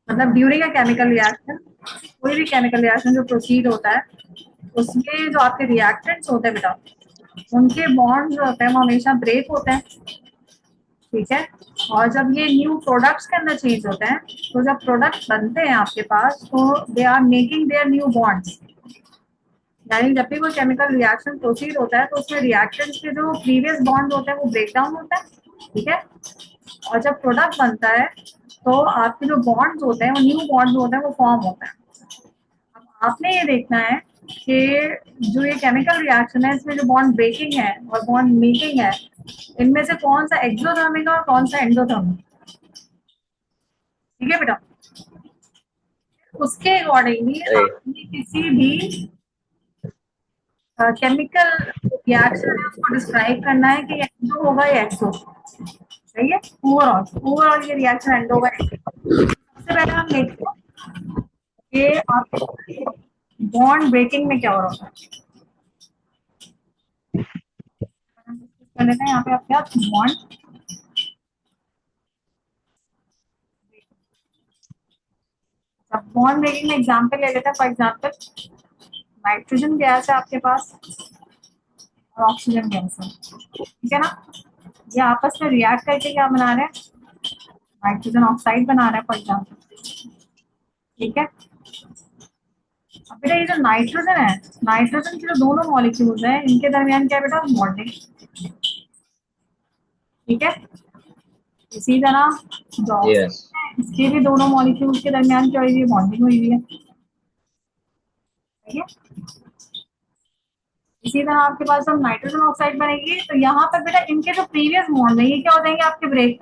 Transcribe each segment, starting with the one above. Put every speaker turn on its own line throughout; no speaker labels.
मतलब during a chemical reaction, कोई भी केमिकल रिएक्शन जो प्रोसीड होता है उसमें जो आपके रिएक्टेंट्स होते हैं बेटा, उनके बॉन्ड जो होते हैं वो हमेशा ब्रेक होते हैं, ठीक है। और जब ये न्यू प्रोडक्ट्स के अंदर चेंज होते हैं, तो जब प्रोडक्ट बनते हैं आपके पास, तो they are making their new bonds. यानी जब भी कोई केमिकल रिएक्शन प्रोसीड होता है तो उसमें रिएक्टेंट्स के जो प्रीवियस बॉन्ड होते हैं वो ब्रेक डाउन होता है, ठीक है। और जब प्रोडक्ट बनता है तो आपके जो बॉन्ड्स होते हैं वो न्यू बॉन्ड्स होते हैं वो फॉर्म होते हैं। अब आपने ये देखना है कि जो ये केमिकल रिएक्शन है इसमें जो बॉन्ड ब्रेकिंग है और बॉन्ड मेकिंग है, इनमें से कौन सा एक्सोथर्मिक है और कौन सा एंडोथर्मिक, ठीक है बेटा। उसके अकॉर्डिंगली
सही।
आपने किसी भी केमिकल रिएक्शन है उसको डिस्क्राइब करना है कि एंडो होगा या एक्सो, सही है। ओवरऑल ओवरऑल ये रिएक्शन एंडो होगा। सबसे पहले हम देखते हैं कि आप बॉन्ड ब्रेकिंग में क्या हो रहा है। कर लेते हैं यहाँ पे आप क्या बॉन्ड, बॉन्ड ब्रेकिंग में एग्जाम्पल ले लेते हैं। फॉर एग्जाम्पल नाइट्रोजन गैस है आपके पास और ऑक्सीजन गैस है, ठीक है ना। ये आपस में रिएक्ट करके क्या बना रहे हैं, नाइट्रोजन ऑक्साइड बना रहे हैं फॉर एग्जाम्पल, ठीक है। अब बेटा ये जो नाइट्रोजन है, नाइट्रोजन के जो दोनों मॉलिक्यूल्स हैं इनके दरमियान क्या है बेटा, बॉन्डिंग, ठीक है। इसी तरह जो
यस।
ऑक्सीजन है इसके भी दोनों मॉलिक्यूल्स के दरमियान क्या हुई हुई है, बॉन्डिंग हुई हुई है, ठीक है। इसी तरह आपके पास जब नाइट्रोजन ऑक्साइड बनेगी तो यहाँ पर बेटा इनके जो प्रीवियस बॉन्ड है ये क्या हो जाएंगे आपके ब्रेक,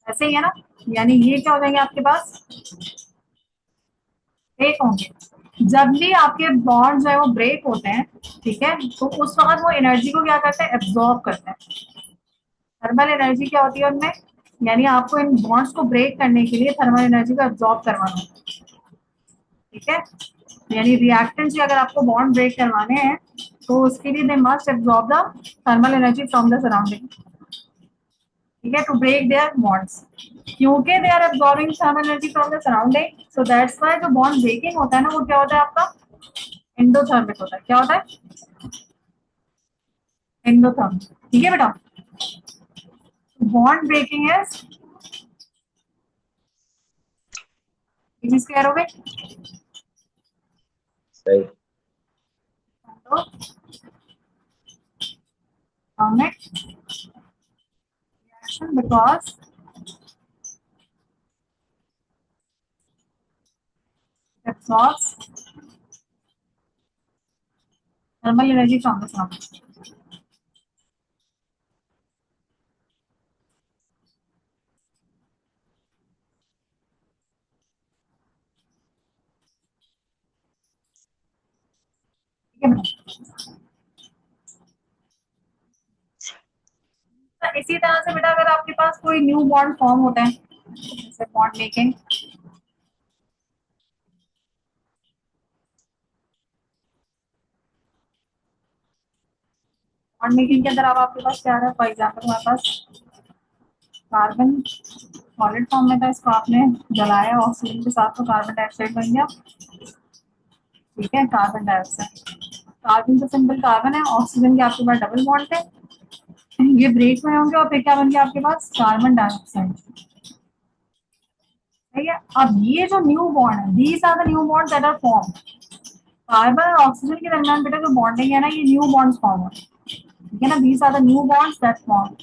ऐसे ही है ना। यानी ये क्या हो जाएंगे आपके पास, ब्रेक होंगे। जब भी आपके बॉन्ड जो है वो ब्रेक होते हैं, ठीक है, तो उस वक्त वो एनर्जी को क्या करते हैं, एब्जॉर्ब करते हैं। थर्मल एनर्जी क्या होती है उनमें, यानी आपको इन बॉन्ड्स को ब्रेक करने के लिए थर्मल एनर्जी को एब्जॉर्ब करवाना है, ठीक है। यानी रिएक्टेंट से अगर आपको बॉन्ड ब्रेक करवाने हैं तो उसके लिए they must absorb the thermal energy from the surrounding, ठीक है, टू ब्रेक देयर बॉन्ड्स। क्योंकि they are absorbing thermal energy from the surrounding, so that's why जो बॉन्ड ब्रेकिंग होता है ना वो क्या होता है आपका, एंडोथर्मिक होता है। क्या होता है, एंडोथर्मिक, ठीक है बेटा। बॉन्ड ब्रेकिंग है, ये चीज क्लियर हो गई।
सही।
Endothermic reaction because it absorbs thermal energy from the sun, ठीक है। तो इसी तरह से बेटा अगर आपके पास कोई न्यू बॉन्ड फॉर्म होता है, जैसे बॉन्ड मेकिंग, बॉन्ड मेकिंग के अंदर अब आपके पास क्या है, फॉर एग्जाम्पल हमारे पास कार्बन सॉलिड फॉर्म में था, इसको आपने जलाया ऑक्सीजन के साथ तो कार्बन डाइऑक्साइड बन गया, ठीक है, कार्बन डाइऑक्साइड। कार्बन तो सिंपल कार्बन है, ऑक्सीजन के आपके पास डबल बॉन्ड थे, ये ब्रेक में होंगे और फिर क्या बन गया आपके पास, कार्बन डाइऑक्साइड, ठीक है। अब ये जो न्यू बॉन्ड है, these are the new bonds that are form. Carbon और ऑक्सीजन के दरमियान बेटा जो बॉन्डिंग है ना, ये न्यू बॉन्ड्स फॉर्म हो, ठीक है ना। These are the new bonds that form.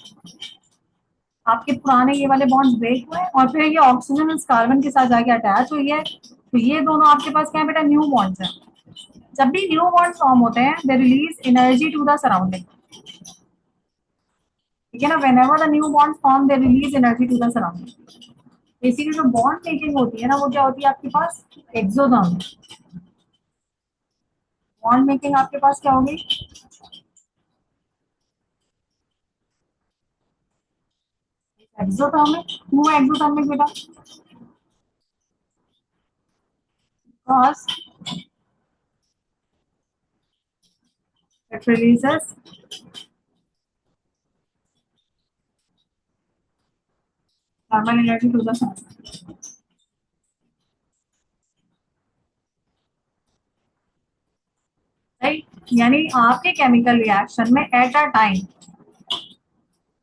आपके पुराने ये वाले बॉन्ड्स ब्रेक हुए और फिर ये ऑक्सीजन इस कार्बन के साथ जाके अटैच हुई है, तो ये दोनों आपके पास क्या है बेटा, न्यू बॉन्ड्स है। जब भी न्यू बॉन्ड्स फॉर्म होते हैं they release energy to the surrounding, ठीक है ना। Whenever the new bonds form they release energy to the surrounding. Basically जो बॉन्ड मेकिंग होती है ना वो क्या होती है आपके पास, एक्सोथर्मिक। बॉन्ड मेकिंग आपके पास क्या होगी, एक्सोथर्मिक। क्यों एक्सोथर्मिक बेटा, because it releases thermal energy to the surrounding, right. यानी आपके केमिकल रिएक्शन में at a time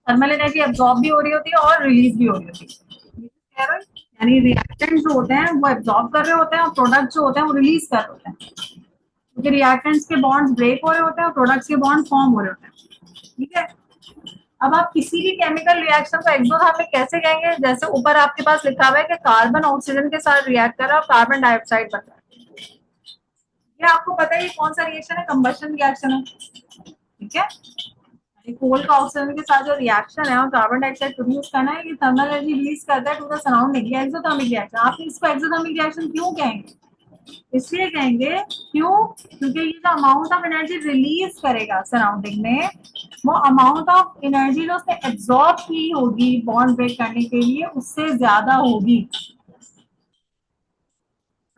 thermal energy absorb भी हो रही होती है और रिलीज भी हो रही होती है। यानी रिएक्टेंट जो होते हैं वो एब्जॉर्ब कर रहे होते हैं और प्रोडक्ट जो होते हैं वो रिलीज कर रहे होते हैं, क्योंकि रिएक्टेंट्स के बॉन्ड्स ब्रेक हो रहे होते हैं और प्रोडक्ट्स के बॉन्ड फॉर्म हो रहे होते हैं। ठीक है। अब आप किसी भी केमिकल रिएक्शन को एक्सोथर्मिक कैसे कहेंगे? जैसे ऊपर आपके पास लिखा हुआ है कि कार्बन ऑक्सीजन के साथ रिएक्ट कर रहा है और कार्बन डाइऑक्साइड बन रहा है। ये आपको पता है ये कौन सा रिएक्शन है? कंबशन रिएक्शन है। ठीक है। कोल का ऑक्सीजन के साथ जो रिएक्शन है और कार्बन डाइऑक्साइड प्रोड्यूस करना है, ये थर्मल एनर्जी रिलीज करता है टू द सराउंडिंग, ये एक्सोथर्मिक रिएक्शन। आप इसको एक्सोथर्मिक रिएक्शन क्यों कहेंगे? इसलिए कहेंगे क्यों? क्योंकि ये जो अमाउंट ऑफ एनर्जी रिलीज करेगा सराउंडिंग में, वो अमाउंट ऑफ एनर्जी जो उसने एब्जॉर्ब की होगी बॉन्ड ब्रेक करने के लिए उससे ज्यादा होगी।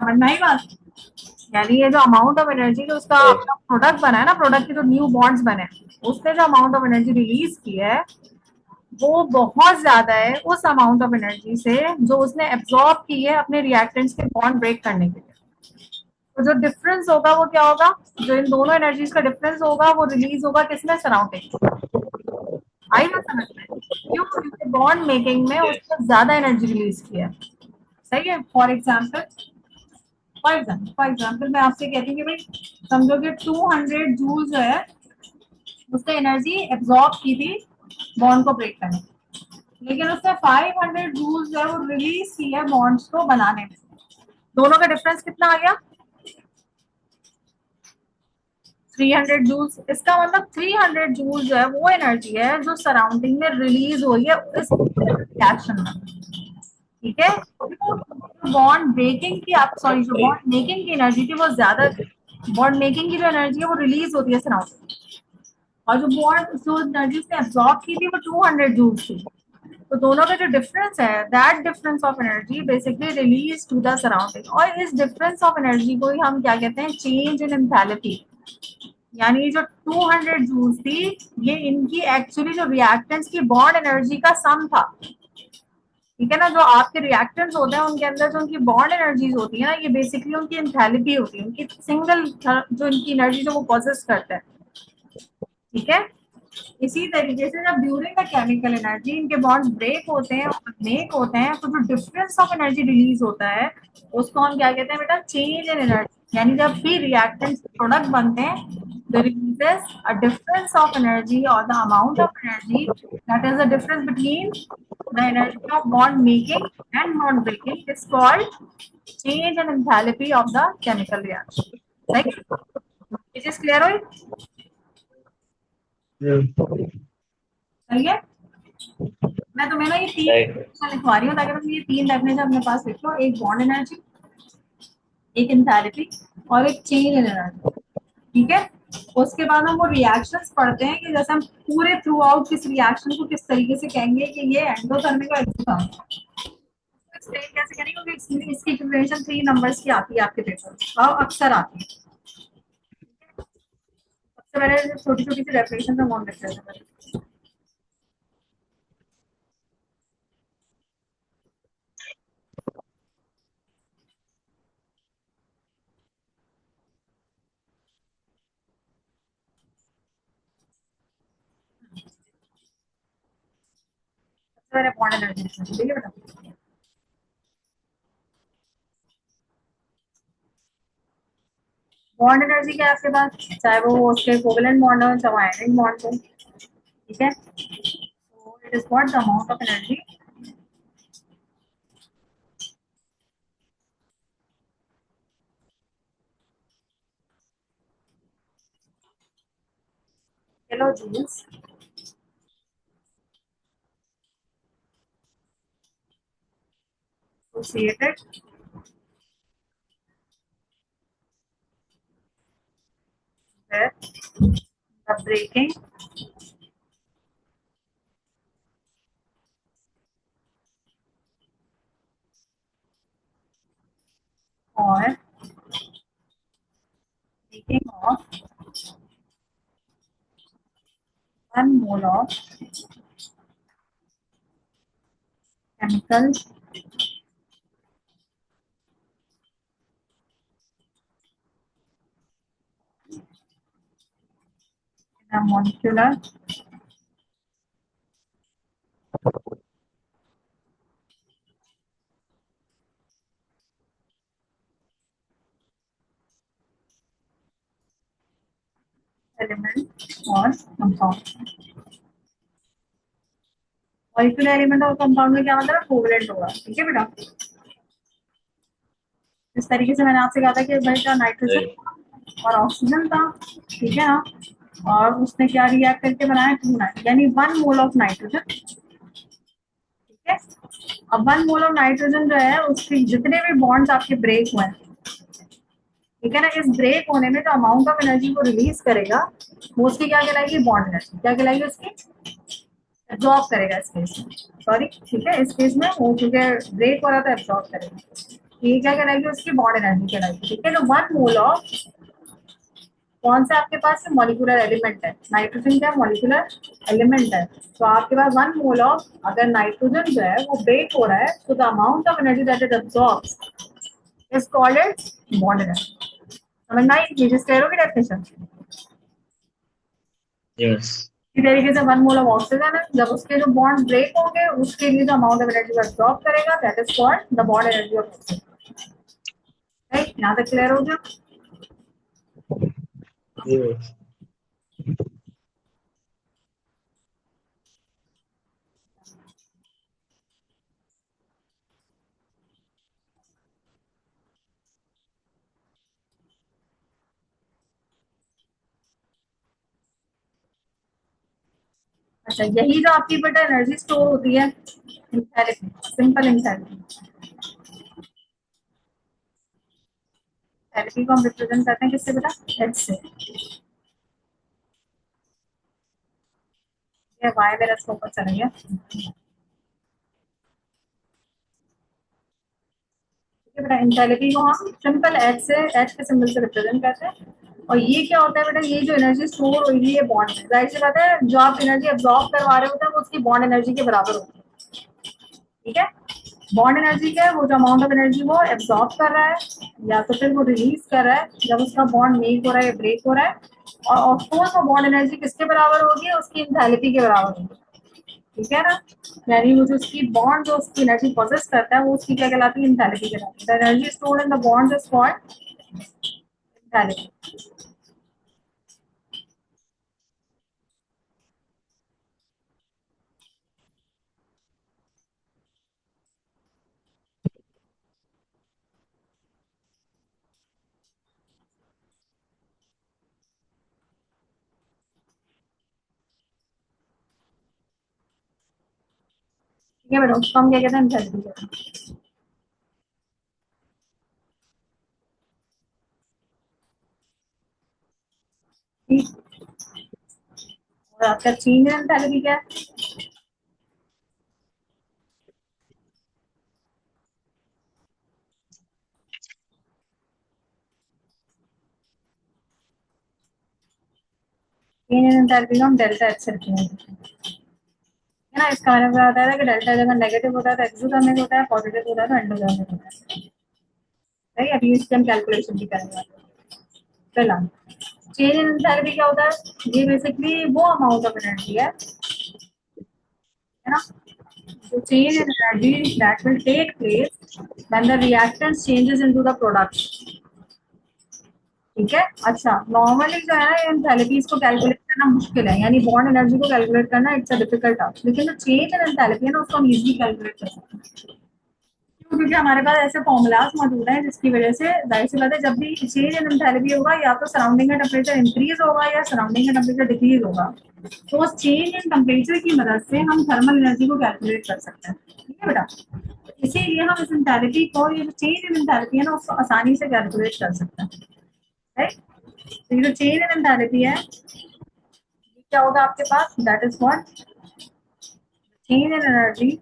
समझ में आई बात? यानी ये जो अमाउंट ऑफ एनर्जी जो उसका अपना प्रोडक्ट बना है ना, प्रोडक्ट के जो न्यू बॉन्ड्स बने, उसने जो अमाउंट ऑफ एनर्जी रिलीज की है वो बहुत ज्यादा है उस अमाउंट ऑफ एनर्जी से जो उसने एब्जॉर्ब की है अपने रिएक्टेंट्स के बॉन्ड ब्रेक करने के लिए। तो जो डिफरेंस होगा वो क्या होगा? जो इन दोनों एनर्जीज का डिफरेंस होगा वो रिलीज होगा किसमें? सराउंडिंग। आई ना समझ में? क्यों? क्योंकि बॉन्ड मेकिंग में उसने ज्यादा एनर्जी रिलीज किया है। सही है। फॉर एग्जाम्पल मैं आपसे कहती हूँ कि भाई समझो कि 200 जूल जो है उसने एनर्जी एब्जॉर्ब की थी बॉन्ड को ब्रेक करने, लेकिन उसने 500 जूल जो है वो रिलीज की है बॉन्ड्स को बनाने में। दोनों का डिफरेंस कितना आ गया? 300 जूल्स। इसका मतलब 300 जूल जो है वो एनर्जी है जो सराउंडिंग में रिलीज हुई है इस रिएक्शन में। ठीक है। बॉन्ड ब्रेकिंग की आप सॉरी जो बॉन्ड मेकिंग की एनर्जी थी वो ज्यादा थी। बॉन्ड मेकिंग की जो एनर्जी है वो रिलीज होती है सराउंडिंग, और जो बॉन्ड जो एनर्जी उसने एब्जॉर्ब की थी वो 200 जूल्स थी। तो दोनों का जो डिफरेंस है that difference of energy basically release to the surrounding, और इस डिफरेंस ऑफ एनर्जी को ही हम क्या कहते हैं? Change in enthalpy. यानी जो 200 जूल्स थी ये इनकी एक्चुअली जो रिएक्टेंट्स की बॉन्ड एनर्जी का सम था। ठीक है ना। जो आपके रिएक्टेंट्स होते हैं उनके अंदर जो उनकी बॉन्ड एनर्जीज होती है ना, ये बेसिकली उनकी एंथैल्पी होती है, उनकी सिंगल जो इनकी एनर्जी जो वो पॉसेस करते हैं। ठीक है। इसी तरीके से जब ड्यूरिंग द केमिकल एनर्जी इनके बॉन्ड्स ब्रेक होते हैं और मेक होते हैं तो जो डिफरेंस ऑफ एनर्जी रिलीज होता है उसको हम क्या कहते हैं बेटा? Change in energy. यानी जब भी रिएक्टेंट्स प्रोडक्ट बनते हैं there releases a difference of energy or the amount of energy, that is the difference between the energy of bond making and bond breaking, is called change in enthalpy of the chemical reaction. Right? It is clear? सही है। मैं तुम्हें ना ये तीन definition लिखवा रही हूँ ताकि तुम ये तीन डेफिनेशन अपने पास लिख लो, एक बॉन्ड एनर्जी, एक एंथैल्पी और एक चेंज इन एनर्जी। ठीक है। उसके बाद हम वो रिएक्शंस पढ़ते हैं कि जैसे हम पूरे थ्रू आउट किस रिएक्शन को किस तरीके से कहेंगे कि ये एंडोथर्मिक और एक्सोथर्मिक। एक्सप्लेन कैसे करेंगे क्योंकि इसकी इक्वेशन 3 नंबर्स की आती है आपके पेपर में और अक्सर आती है। सबसे पहले छोटी छोटी सी डेफिनेशन में मॉन रख लेते हैं। सबसे पहले बॉन्ड एनर्जी ठीक है बेटा। बॉन्ड एनर्जी क्या है आपके पास? चाहे वो उसके कोवेलेंट बॉन्ड हो चाहे आयनिक बॉन्ड हो। ठीक है। So it is what the amount of energy kilojoules associated with the breaking or making of 1 mole of chemical molecular element और कंपाउंड। मॉलिक्यूलर एलिमेंट और कंपाउंड में क्या मतलब है, कोवलेंट होगा। ठीक है बेटा, इस तरीके से मैंने आपसे कहा था कि भाई का नाइट्रोजन और ऑक्सीजन था, ठीक है ना, और उसने क्या रिएक्ट करके बनाया, 2 नाइट्रोजन, यानी 1 मोल ऑफ नाइट्रोजन। ठीक है, अब 1 मोल ऑफ नाइट्रोजन जो है उसके जितने भी बॉन्ड्स आपके ब्रेक हुए हैं, ठीक है ना, इस ब्रेक होने में जो अमाउंट ऑफ एनर्जी को रिलीज करेगा वो उसकी क्या कहलाएगी, बॉन्ड एनर्जी। क्या कहलाएगी उसकी, एब्जॉर्ब करेगा इस केस में, सॉरी, ठीक है, इस केस में वो क्योंकि ब्रेक हो रहा था एब्जॉर्ब करेगा, ये क्या कहलाएगी उसकी बॉन्ड एनर्जी कहलाएगी। ठीक है, तो 1 मोल ऑफ कौन सा आपके पास मॉलिक्यूलर एलिमेंट है, नाइट्रोजन क्या मॉलिक्यूलर एलिमेंट है, तो आपके पास 1 मोल ऑफ अगर नाइट्रोजन जो है वो ब्रेक हो रहा है तो the amount of energy that is absorbed is called as bond energy. समझ में आई जिस कह रहे हो कि डेफिनेशन।
यस।
इसी तरीके से 1 मोल ऑफ ऑक्सीजन है, जब उसके जो बॉन्ड ब्रेक होंगे उसके लिए जो अमाउंट ऑफ एनर्जी को एब्सॉर्ब करेगा that is called the bond energy of oxygen. Right, यहाँ तक क्लियर हो गया।
यस।
अच्छा, यही जो आपकी बेटा एनर्जी स्टोर होती है इंथैल्पी, सिंपल इंथैल्पी, एनर्जी को हम रिप्रेजेंट करते हैं किससे बेटा, एच से। ये वाई मेरा इसको ऊपर चला गया। ठीक है बेटा, इंथैल्पी को हम सिंपल एच से, एच के सिंबल से रिप्रेजेंट करते हैं। और ये क्या होता है बेटा, ये जो एनर्जी स्टोर हुई है बॉन्ड में, जाहिर सी बात है जो आप एनर्जी अब्सॉर्ब करवा रहे होते हैं वो उसकी बॉन्ड एनर्जी के बराबर होती है। ठीक है, बॉन्ड एनर्जी क्या है, वो जो अमाउंट ऑफ एनर्जी वो एब्सॉर्ब कर रहा है या तो फिर वो रिलीज कर रहा है जब उसका बॉन्ड मेक हो रहा है या ब्रेक हो रहा है। और ऑफकोर्स वो बॉन्ड एनर्जी किसके बराबर होगी, उसकी इंथैल्पी के बराबर होगी। ठीक है ना, यानी वो जो उसकी बॉन्ड जो उसकी एनर्जी प्रोसेस करता है वो उसकी क्या कहलाती है, इंथैल्पी कहलाती है। The energy stored in the bond is called enthalpy. ठीक है बेटा, उसको हम क्या कहते हैं, इंथैल्पी कहते हैं। ठीक, और आपका चेंज इन एंथैल्पी क्या है, चेंज इन एंथैल्पी को हम डेल्टा एच से रिप्रेजेंट करते हैं। है ना, इसका मतलब क्या होता है कि डेल्टा जब नेगेटिव होता है तो एक्सोथर्मिक होता है, पॉजिटिव होता है तो एंडोथर्मिक होता है। राइट, अभी इसकी हम कैलकुलेशन भी करेंगे। फिलहाल चेंज इन एंथैल्पी क्या होता है, ये बेसिकली वो अमाउंट ऑफ एनर्जी है ना, तो change in energy that will take place when the reactants changes into the product। ठीक है, अच्छा, नॉर्मली जो है ना एंथैल्पीज को कैलकुलेट करना मुश्किल है, यानी बॉन्ड एनर्जी को कैलकुलेट करना इट्स अ डिफिकल्ट टास्क, लेकिन जो चेंज इन एंथैल्पी है ना उसको हम इजीली कैलकुलेट कर सकते हैं। क्यों, क्योंकि हमारे पास ऐसे फॉर्मूलाज मौजूद हैं जिसकी वजह से जाहिर सी बात है जब भी चेंज इन एंथैल्पी होगा या तो सराउंडिंग का टेम्परेचर इंक्रीज होगा या सराउंडिंग का टेम्परेचर डिक्रीज होगा, तो उस चेंज इन टेम्परेचर की मदद से हम थर्मल एनर्जी को कैलकुलेट कर सकते हैं। ठीक है बेटा, इसीलिए हम इस एंथैल्पी को, ये जो चेंज इन एंथैल्पी है ना उसको आसानी से कैलकुलेट कर सकते हैं। राइट, तो ये जो चेंज इन एंथैल्पी है ये क्या होगा आपके पास, that is what change in energy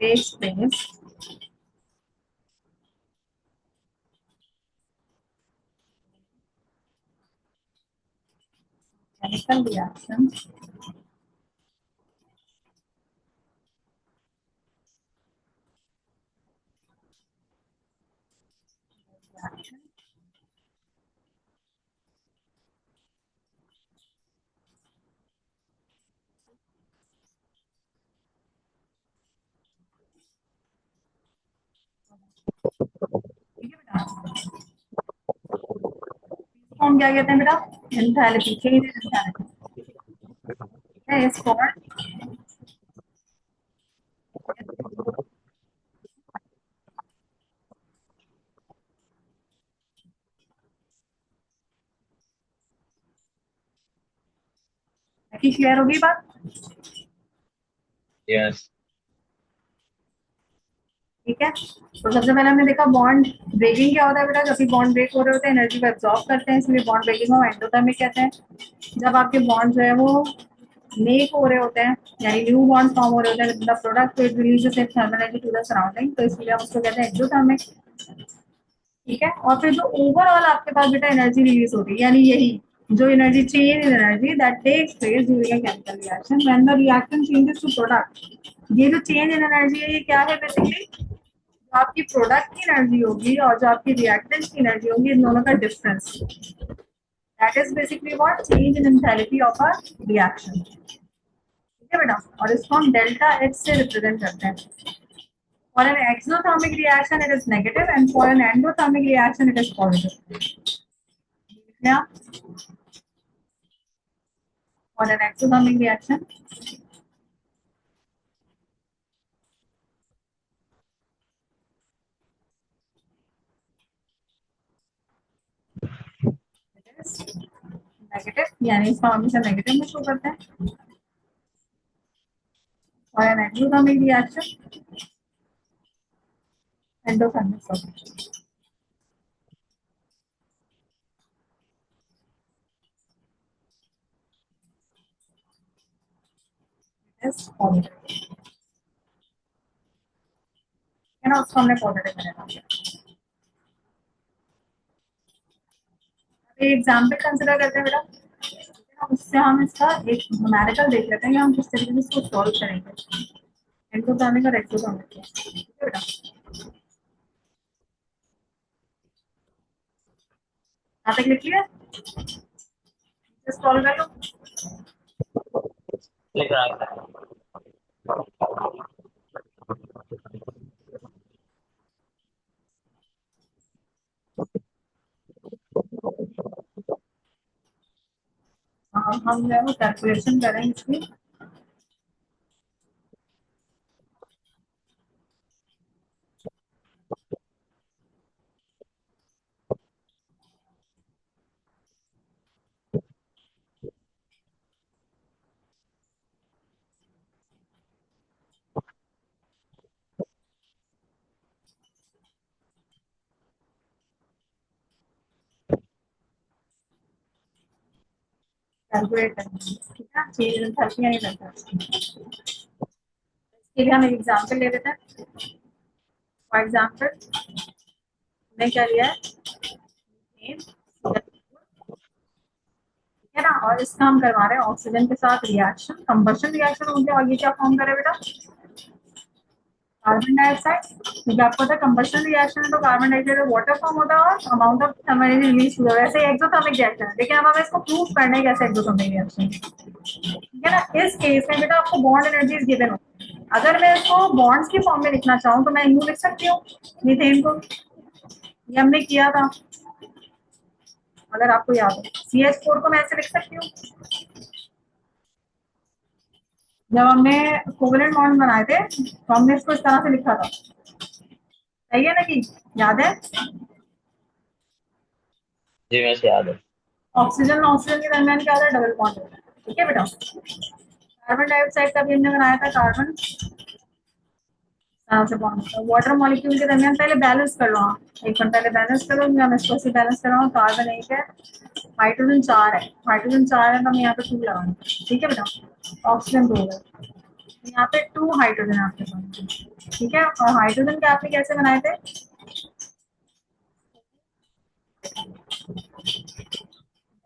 takes place chemical reaction ठीक है बेटा। फॉर्म क्या कहते हैं बेटा? एंथैल्पी, चेंज इन एंथैल्पी है इस फॉर्म। बाकी क्लियर होगी बात?
यस।
ठीक है, तो सबसे पहले हमने देखा बॉन्ड ब्रेकिंग क्या होता है बेटा। जब भी बॉन्ड ब्रेक हो रहे होते हैं एनर्जी को एब्जॉर्ब करते हैं, इसलिए बॉन्ड ब्रेकिंग को एंडोथर्मिक कहते हैं। जब आपके बॉन्ड जो है वो मेक हो रहे होते हैं, यानी न्यू बॉन्ड फॉर्म हो रहे होते हैं, the product releases thermal energy to the surrounding, तो इसलिए हम उसको कहते हैं एक्सोथर्मिक। ठीक है, और फिर जो ओवरऑल आपके पास बेटा एनर्जी रिलीज होती है, यानी यही जो energy change in energy that takes place during a chemical reaction when the reaction changes to product. ये जो चेंज इन एनर्जी है ये क्या है बेसिकली? जो आपकी प्रोडक्ट की एनर्जी होगी और जो आपकी रिएक्टेंट की एनर्जी होगी, इन दोनों का difference, that is basically what change in enthalpy of a reaction. ठीक है बेटा, और इसको हम डेल्टा एच से रिप्रेजेंट करते हैं। For an exothermic reaction, it is negative, and for an endothermic reaction, it is positive. Yeah. For an exothermic reaction, it is negative, यानी इसका हमेशा नेगेटिव में शो करते हैं। For an exothermic reaction, endothermic solution. It is positive. है ना, उसको हमने पॉजिटिव में लेना है। एक एग्जाम्पल कंसिडर करते हैं बेटा, उससे हम इसका एक न्यूमेरिकल देख लेते हैं कि हम किस तरीके से इसको सॉल्व करेंगे एंडोथर्मिक और एक्सोथर्मिक। ठीक है बेटा, यहाँ तक लिख लिया, सॉल्व कर लो।
लिख रहा है।
हम जो है वो कैलकुलेशन करेंगे इसकी। कैलकुलेट करेंगे, ठीक है, चेंज इन थर्टी नहीं लगता। इसके लिए हम एक एग्जाम्पल ले लेते हैं। फॉर एग्जाम्पल मैं क्या लिया है, ठीक है ना, और इसका हम करवा रहे हैं ऑक्सीजन के साथ रिएक्शन, कंबशन रिएक्शन हो गया। और ये क्या फॉर्म करे बेटा? Carbon dioxide. क्योंकि आपको पता है कंबशन रिएक्शन है तो कार्बन डाइऑक्साइड वाटर फॉर्म होता है और amount of thermal energy release हुआ, वैसे एक्सोथर्मिक रिएक्शन है। लेकिन अब हमें इसको प्रूव करना है कैसे एक्सोथर्मिक रिएक्शन। ठीक है ना, इस केस में बेटा आपको बॉन्ड एनर्जी गिवन हो। अगर मैं इसको बॉन्ड्स की फॉर्म में लिखना चाहूँ तो मैं यूं लिख सकती हूँ मीथेन को, ये हमने किया था अगर आपको याद हो। CH4 को मैं ऐसे लिख सकती हूँ जब हमने कोवेलेंट बॉन्ड बनाए थे तो हमने इसको इस तरह से लिखा था, सही है ना कि याद है?
जी मैं याद है।
ऑक्सीजन और ऑक्सीजन के दरमियान क्या होता है? डबल बॉन्ड होता है। ठीक है बेटा, कार्बन डाइऑक्साइड का भी हमने बनाया था, कार्बन से बॉन्ड होता है। वाटर मॉलिक्यूल के दरमियान पहले बैलेंस कर लो, एक मिनट पहले बैलेंस करो। मैं इसको ऐसे बैलेंस कर रहा हूँ, कार्बन एक है, हाइड्रोजन चार है, हाइड्रोजन चार है तो हम यहाँ पे 2 लगाएंगे। ठीक है बेटा, ऑक्सीजन 2 है, यहाँ पे 2 हाइड्रोजन आपके पास। ठीक है, और हाइड्रोजन के आपने कैसे बनाए थे?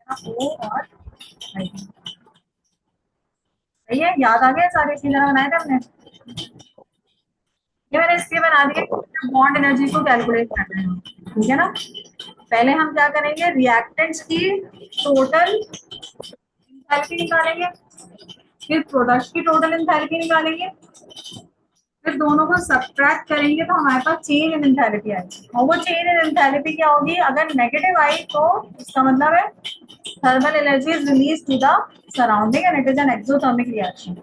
O और हाइड्रोजन। सही है, याद आ गया सारे चीजें बनाए थे हमने। ये मैंने इसलिए बना दिया बॉन्ड एनर्जी को कैलकुलेट करना है, ठीक है ना। पहले हम क्या करेंगे, रिएक्टेंट्स की टोटल एंथैल्पी निकालेंगे, फिर प्रोडक्ट की टोटल एंथैल्पी निकालेंगे, फिर दोनों को सब्ट्रैक्ट करेंगे तो हमारे पास चेंज इन एंथैल्पी आएगी। और वो चेंज इन एंथैल्पी क्या होगी, अगर नेगेटिव आई तो इसका मतलब है thermal energy is release to the surrounding and it is an exothermic reaction.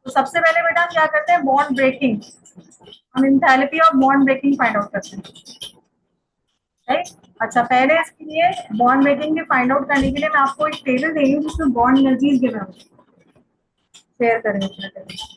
तो सबसे पहले बेटा हम क्या करते हैं, बॉन्ड ब्रेकिंग, हम enthalpy of bond breaking find out करते हैं, राइट। अच्छा, पहले इसके लिए बॉन्ड ब्रेकिंग के फाइंड आउट करने के लिए मैं आपको एक टेबल दे रही हूँ जिसमें बॉन्ड एनर्जीज गिवन होगी, शेयर करेंगे।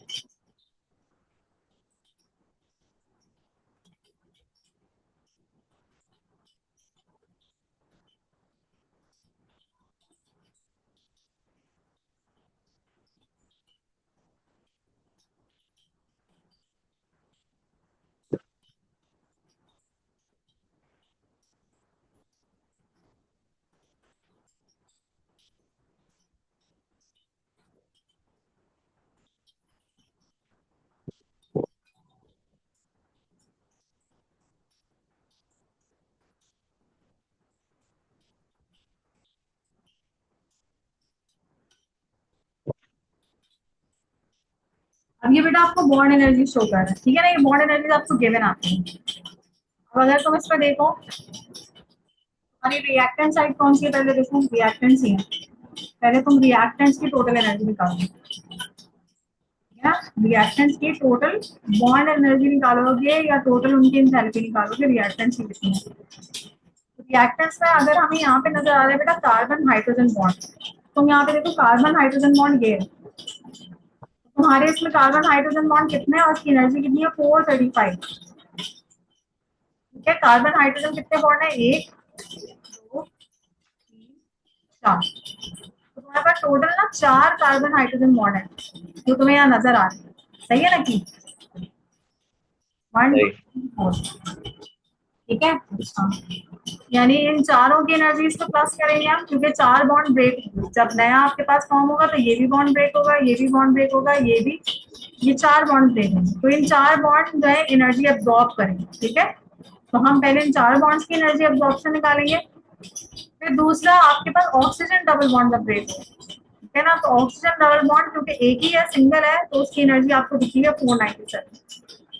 अब ये बेटा आपको बॉन्ड एनर्जी शो कर रहा है, ठीक है ना, ये बॉन्ड एनर्जी आपको गिवन आती है। अब अगर तुम इस पर देखो, अरे रिएक्टेंट साइड कौन सी है, पहले देखो रिएक्टेंट्स ही है। पहले तुम रिएक्टेंट्स की टोटल एनर्जी निकालो, है ना, रिएक्टेंट्स की टोटल बॉन्ड एनर्जी निकालोगे या टोटल उनकी एंथैल्पी निकालोगे, रिएक्टेंट्स की कितनी है। रिएक्टेंट्स में अगर हमें यहाँ पे नजर आ रहा है बेटा कार्बन हाइड्रोजन बॉन्ड, तुम यहाँ पे देखो कार्बन हाइड्रोजन बॉन्ड ये है, तुम्हारे इसमें कार्बन हाइड्रोजन बॉन्ड कितने हैं और उसकी एनर्जी कितनी है, 435। ठीक है, कार्बन हाइड्रोजन कितने बॉन्ड है, 1 2 3 4, तो तुम्हारे पास टोटल ना 4 कार्बन हाइड्रोजन बॉन्ड है जो तुम्हें यहाँ नजर आ रहे हैं, सही है ना, कि 1 2
सही।
3 4, ठीक है। हाँ, यानी इन चारों की एनर्जीज को प्लस करेंगे हम, क्योंकि 4 बॉन्ड ब्रेक, जब नया आपके पास फॉर्म होगा तो ये भी बॉन्ड ब्रेक होगा, ये भी बॉन्ड ब्रेक होगा, ये भी, ये 4 बॉन्ड ब्रेक होंगे, तो इन 4 बॉन्ड जो है एनर्जी एब्जॉर्ब करेंगे, ठीक है। तो हम पहले इन 4 बॉन्ड्स की एनर्जी एब्जॉर्प्शन निकालेंगे। फिर दूसरा आपके पास ऑक्सीजन डबल बॉन्ड जब ब्रेक हो, ठीक है ना, तो ऑक्सीजन डबल बॉन्ड क्योंकि एक ही है, सिंगल है, तो उसकी एनर्जी आपको दिखी है 497।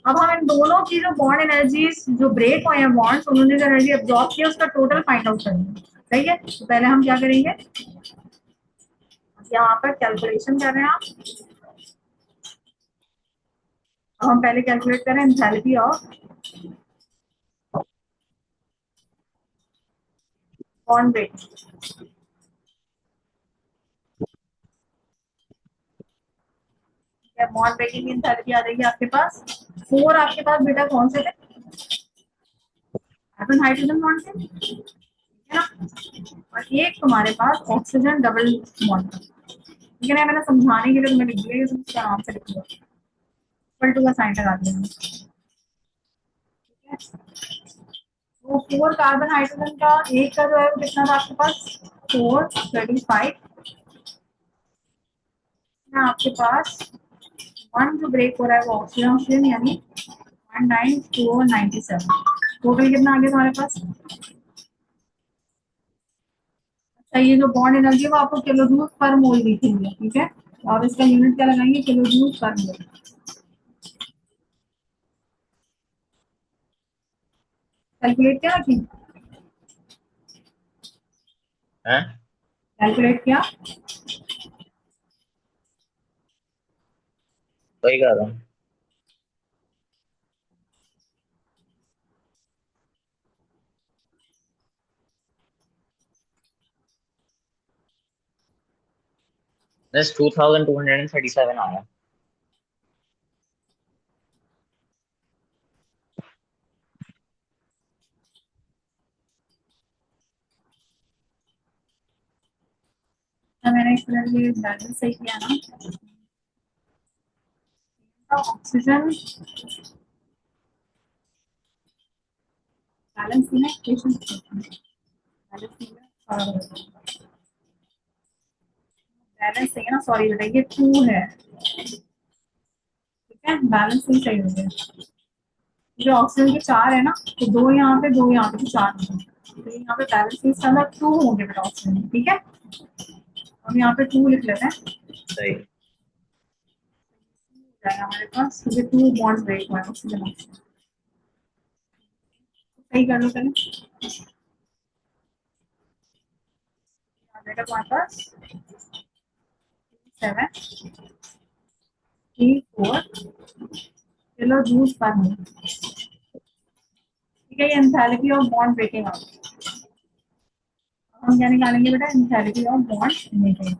अब हम इन दोनों की जो बॉन्ड एनर्जीज जो ब्रेक हुए हैं बॉन्ड्स, उन्होंने जो एनर्जी एब्जॉर्ब किया उसका टोटल फाइंड आउट करेंगे, सही है। तो पहले हम क्या करेंगे, यहाँ पर कैलकुलेशन कर रहे हैं आप। अब हम पहले कैलकुलेट करें enthalpy of bond break. Bond breaking की एंथैल्पी आ जाएगी आपके पास 4, आपके पास बेटा कौन से थे, कार्बन हाइड्रोजन बॉन्ड थे, है ना, और एक तुम्हारे पास ऑक्सीजन डबल बॉन्ड था, ठीक है ना। मैंने समझाने के लिए तुम्हें लिख दिया, तुम इसको आराम से लिख लो, इक्वल टू का साइन लगा दिया, ठीक है। तो 4 कार्बन हाइड्रोजन का एक का जो है वो कितना था आपके पास, 435, आपके पास 1 जो ब्रेक हो रहा है वो ऑक्सीजन ऑक्सीजन, यानी 19497, टोटल कितना आ गया तुम्हारे पास। अच्छा, ये जो बॉन्ड एनर्जी है वो आपको किलो जूल पर मोल दी थी, ठीक है, तो आप इसका यूनिट क्या लगाएंगे, किलो जूल पर मोल। कैलकुलेट क्या रखी,
हैं?
कैलकुलेट किया,
वही कह रहा हूँ। बस 2237 आया।
मैंने इसलिए बैलेंस सही किया ना, ऑक्सीजन बैलेंस की ना इक्वेशन, बैलेंस बैलेंस सही है ना, सॉरी बेटा ये 2 है, ठीक है, बैलेंस नहीं सही हो गया। जो ऑक्सीजन के 4 है ना, तो 2 यहाँ पे 2 यहाँ पे, तो 4 होंगे, तो यहाँ पे बैलेंस इसके अंदर 2 होंगे बेटा ऑक्सीजन, ठीक है। हम यहाँ पे 2 लिख लेते हैं,
सही।
जाएगा हमारे पास, ये 2 बॉन्ड ब्रेक हुआ है ऑक्सीजन ऑक्सीजन, सही कर लो पहले, आ जाएगा तुम्हारे पास 7 3 4, चलो जूस पर हो, ठीक है, ये एंथैल्पी ऑफ बॉन्ड ब्रेकिंग आ गई। हम क्या निकालेंगे बेटा, एंथैल्पी ऑफ बॉन्ड ब्रेकिंग।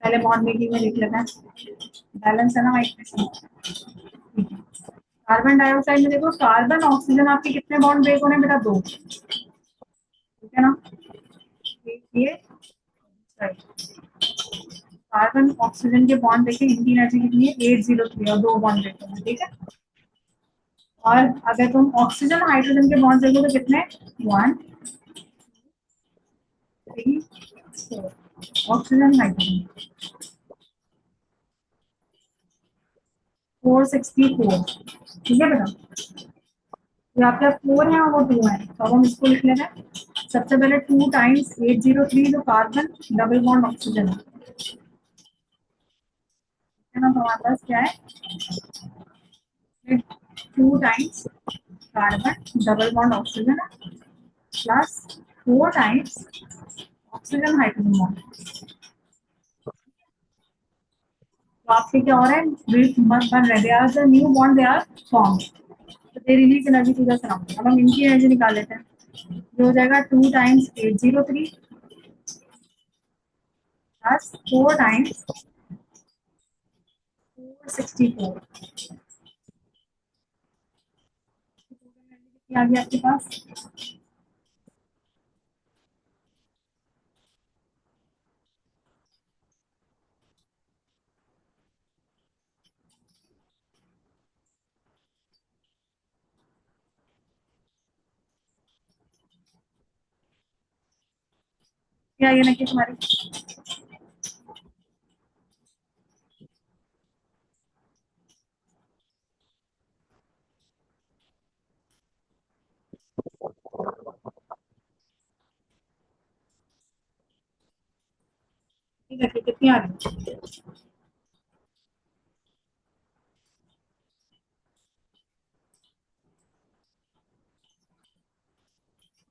पहले बॉन्ड ब्रेकिंग में लिख लेते हैं, बैलेंस है ना इक्वेशन, ठीक है। कार्बन डाइऑक्साइड में देखो, कार्बन ऑक्सीजन आपके कितने बॉन्ड ब्रेक होने बेटा, 2, ठीक है ना, ये कार्बन ऑक्सीजन के बॉन्ड देखें, इनकी एनर्जी कितनी है 803, और 2 बॉन्ड ब्रेक होंगे, ठीक है। और अगर तुम ऑक्सीजन हाइड्रोजन के बॉन्ड देखो तो कितने, 1 3 4, ऑक्सीजन हाइड्रोजन 464, ठीक है बेटा। जो आपका 4 है और वो 2 है, तो अब हम इसको लिख लेते हैं। सबसे पहले 2 टाइम्स 803 जो कार्बन डबल बॉन्ड ऑक्सीजन है ना, तो हमारे पास क्या है, 2 times carbon double bond oxygen plus 4 times oxygen hydrogen bond, तो आपके क्या हो रहा है, बन रहे, they are the new bond they are form, तो they release energy to the surrounding. अब हम इनकी एनर्जी निकाल लेते हैं, जो हो जाएगा 2 टाइम्स 803 प्लस 4 टाइम्स 464, आ गया आपके पास, क्या ये नहीं तुम्हारी, ठीक है, कितनी आ रही है,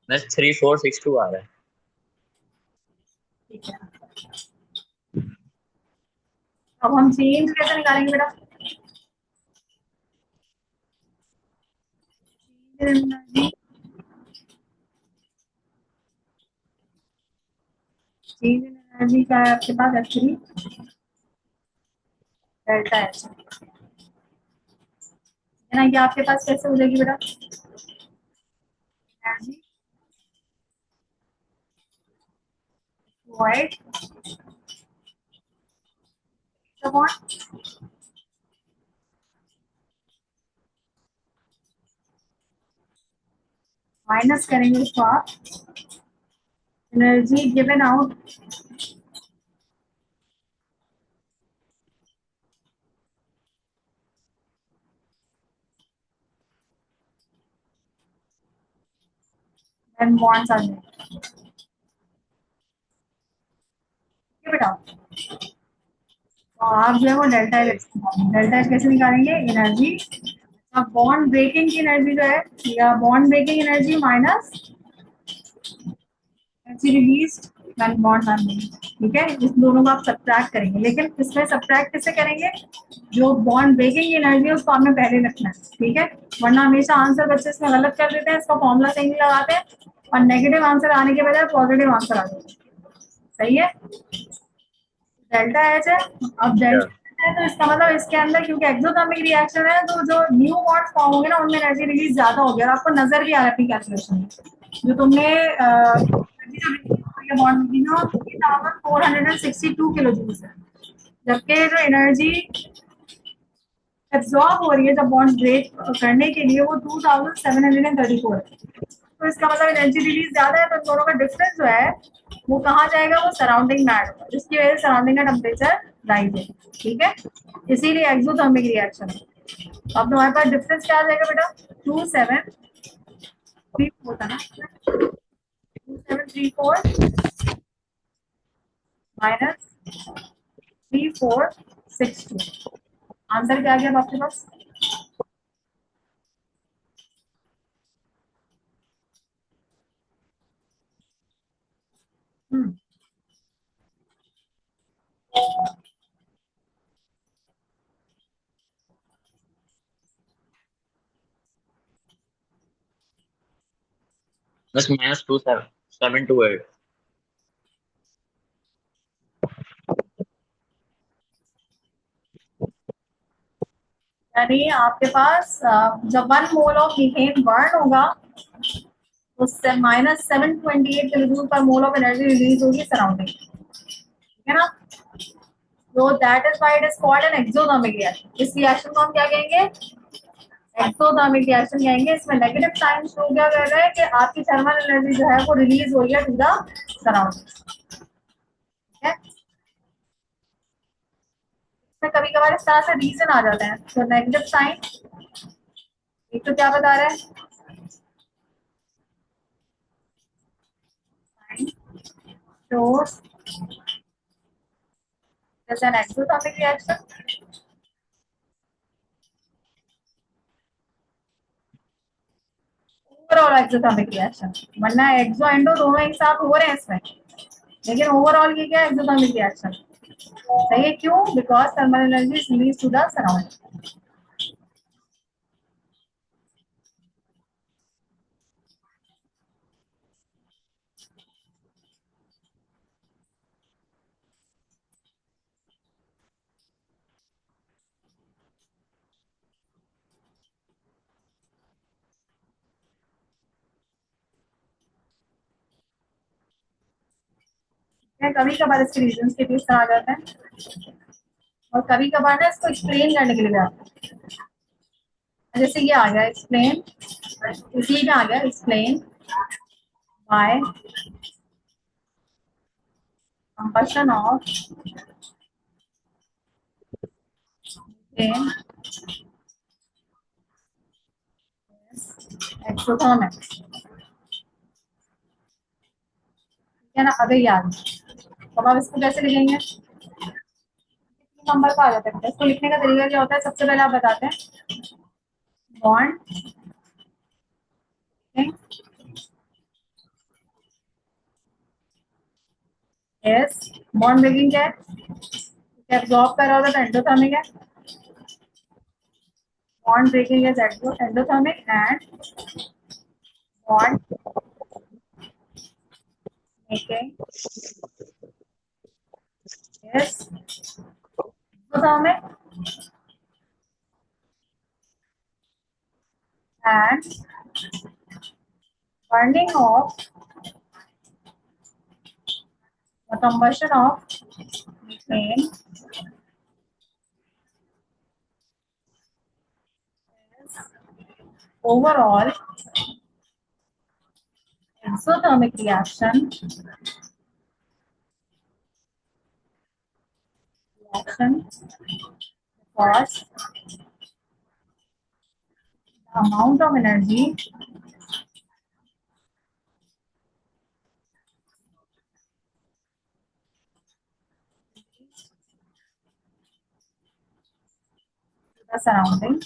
बस 3462 आ रहा है।
ठीक है। अब हम चेंज कैसे निकालेंगे बेटा, एनर्जी, चेंज एनर्जी का है आपके पास एक्चुअली डेल्टा एच है ना, ये आपके पास कैसे हो जाएगी बेटा, एनर्जी वॉइड माइनस करेंगे उसको आप, energy given out and bonds are made, ठीक है बेटा। तो आप जो है वो डेल्टा एच कैसे निकालेंगे, एनर्जी, अब बॉन्ड ब्रेकिंग की एनर्जी जो है, या bond breaking energy minus energy released when bonds are made, ठीक है, इस दोनों को आप सब्ट्रैक्ट करेंगे, लेकिन इसमें सब्ट्रैक्ट कैसे करेंगे, जो बॉन्ड ब्रेकिंग एनर्जी है उसको आपने पहले रखना है, ठीक है, वरना हमेशा आंसर बच्चे इसमें गलत कर देते हैं, इसका फॉर्मूला सही नहीं लगाते हैं, और नेगेटिव आंसर आने के बजाय पॉजिटिव आंसर आ जाता है, सही है। डेल्टा एच है, अब डेल्टा है तो इसका मतलब इसके अंदर क्योंकि एक्सोथर्मिक रिएक्शन है, तो जो न्यू बॉन्ड फॉर्म होंगे ना उनमें एनर्जी रिलीज ज्यादा होगी, और आपको नजर भी आ रहा है अपनी कैलकुलेशन में, जो तुमने बॉन्ड ना 462 किलो जूल है, जबकि जो एनर्जी एब्जॉर्ब हो रही है जब बॉन्ड ब्रेक करने के लिए वो 2734 है। तो इसका मतलब एनर्जी रिलीज ज्यादा है, तो दोनों का डिफरेंस जो है वो कहाँ जाएगा, वो सराउंडिंग में ऐड होगा, जिसकी वजह से सराउंडिंग का टेम्परेचर राइज है। ठीक है, इसीलिए एक्सोथर्मिक रिएक्शन। अब तुम्हारे पास डिफरेंस क्या आ जाएगा बेटा, 2734 था ना, 2734 माइनस 3462। आंसर क्या आ गया आपके पास?
बस -2728।
यानी आपके पास जब 1 मोल ऑफ मीथेन बर्न होगा उससे -728 किलोजूल पर मोल ऑफ एनर्जी रिलीज होगी सराउंडिंग। ठीक है ना, तो that is why it is called an exothermic reaction. इस रिएक्शन को हम क्या कहेंगे, एक्सोथर्मिक रिएक्शन कहेंगे। इसमें नेगेटिव साइन शो क्या कर रहा है कि आपकी थर्मल एनर्जी जो है वो रिलीज हो रही है टू द सराउंडिंग। ठीक है, कभी कभार इस तरह से रीजन आ जाते हैं। तो नेगेटिव साइन, एक तो क्या बता रहा है, shows as an exothermic reaction. Overall exothermic reaction, वरना एक्सो एंडो दोनों एक साथ हो रहे हैं इसमें, लेकिन ओवरऑल ये क्या है, एक्सोथर्मिक रिएक्शन। सही है, क्यों? Because thermal energy is release to the surrounding. कभी कभार इसके रीजन के बीच आ जाते हैं, और कभी कभार ना इसको एक्सप्लेन करने के लिए भी आते हैं। जैसे ये आ गया एक्सप्लेन, इसी में आ गया explain by combustion of exothermic. है ना, अगर याद, तो आप इसको कैसे लिखेंगे, नंबर का आ जाता है। इसको लिखने का तरीका क्या होता है, सबसे पहले आप बताते हैं बॉन्ड एस, बॉन्ड ब्रेकिंग क्या है, एब्जॉर्ब कर रहा होता है तो एंडोथर्मिक है, bond breaking is endothermic and bond making is exothermic and burning of the combustion of methane is overall exothermic reaction because the amount of energy to the surrounding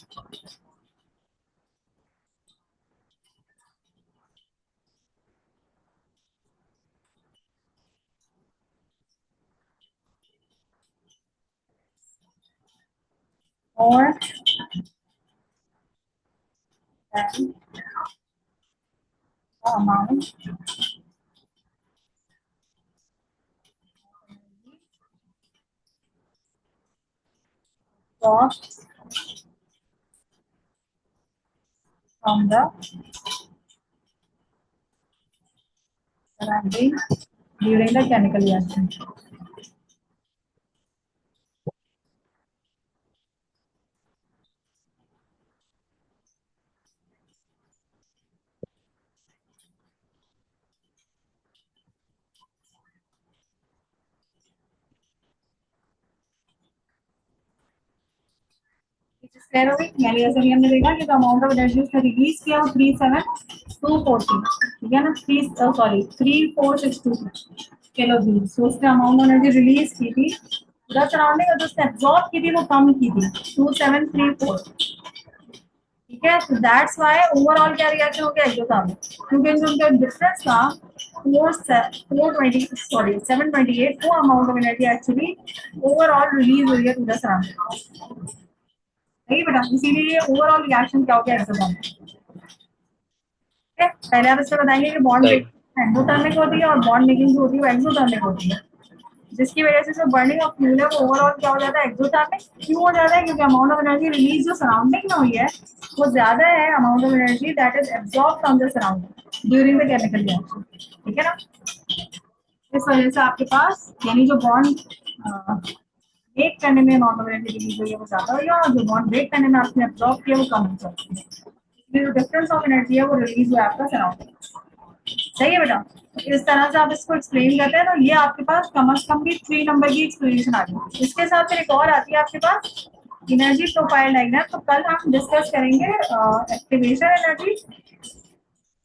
more than the amount absorbed from the surrounding during the chemical reaction. Square हो गई, यानी जैसे कि हमने देखा कि amount of energy उसने release किया वो 37,240, ठीक है ना, 34622 किलो जूल। सो उसने अमाउंट ऑफ एनर्जी रिलीज की थी द सराउंडिंग, और जो उसने एब्जॉर्ब की थी वो कम की थी 2734, ठीक है। तो दैट्स व्हाई ओवरऑल क्या रिएक्शन हो गया एक्सोथर्मिक, क्योंकि उनका डिफरेंस था 728 वो amount of energy actually overall release हुई है टू द सराउंडिंग, नहीं बेटा, इसीलिए ओवरऑल रिएक्शन क्या हो गया एक्सोथर्मिक, ठीक है। पहले आप इससे बताएंगे कि बॉन्ड
Right.
ब्रेकिंग एंडोथर्मिक होती है और बॉन्ड मेकिंग जो होती है वो एक्सोथर्मिक होती है, जिसकी वजह से जो बर्निंग ऑफ फ्यूल है वो ओवरऑल क्या हो जाता है एक्सोथर्मिक। क्यों हो जाता है, क्योंकि अमाउंट ऑफ एनर्जी रिलीज जो सराउंडिंग में हुई है वो ज्यादा है amount of energy that is absorb from the surrounding during the chemical reaction, ठीक है ना। इस वजह से आपके पास यानी जो बॉन्ड ब्रेक करने में अमाउंट ऑफ एनर्जी रिलीज हुई है वो ज्यादा हुई है, और जो बॉन्ड ब्रेक करने में आपने एब्जॉर्ब किया वो कम हो सकती है, इसलिए जो डिफरेंस ऑफ एनर्जी है वो रिलीज हुआ है आपका सराउंडिंग, सही है बेटा। तो इस तरह से आप इसको एक्सप्लेन करते हैं, तो ये आपके पास कम से कम भी 3 नंबर की एक्सप्लेनेशन आ गई। इसके साथ फिर एक और आती है आपके पास एनर्जी प्रोफाइल डायग्राम। तो कल हम डिस्कस करेंगे एक्टिवेशन एनर्जी,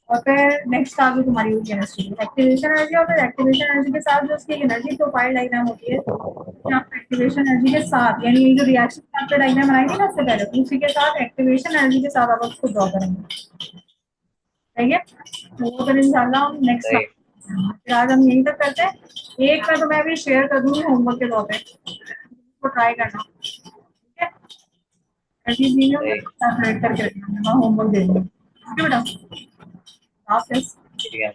और फिर नेक्स्ट आगे तुम्हारी होगी केमिस्ट्री एक्टिवेशन एनर्जी, और फिर एक्टिवेशन एनर्जी के साथ जो उसकी एनर्जी प्रोफाइल डायग्राम होती है, आप एक्टिवेशन एनर्जी के साथ यानी ये जो रिएक्शन आपने डायग्राम बनाई थी ना इससे पहले, तो उसी के साथ एक्टिवेशन एनर्जी के साथ आप उसको ड्रॉ करेंगे, सही है। तो वो फिर इंशाल्लाह हम नेक्स्ट,
Right.
फिर आज हम यहीं तक करते हैं। एक मैं तुम्हें अभी शेयर कर दूंगी होमवर्क के तौर पे, तो ट्राई करना, ठीक है। ऐसी चीजें
Right.
सेपरेट करके रखना, मैं होमवर्क दे दूंगी, ठीक है बेटा। आप
Yeah.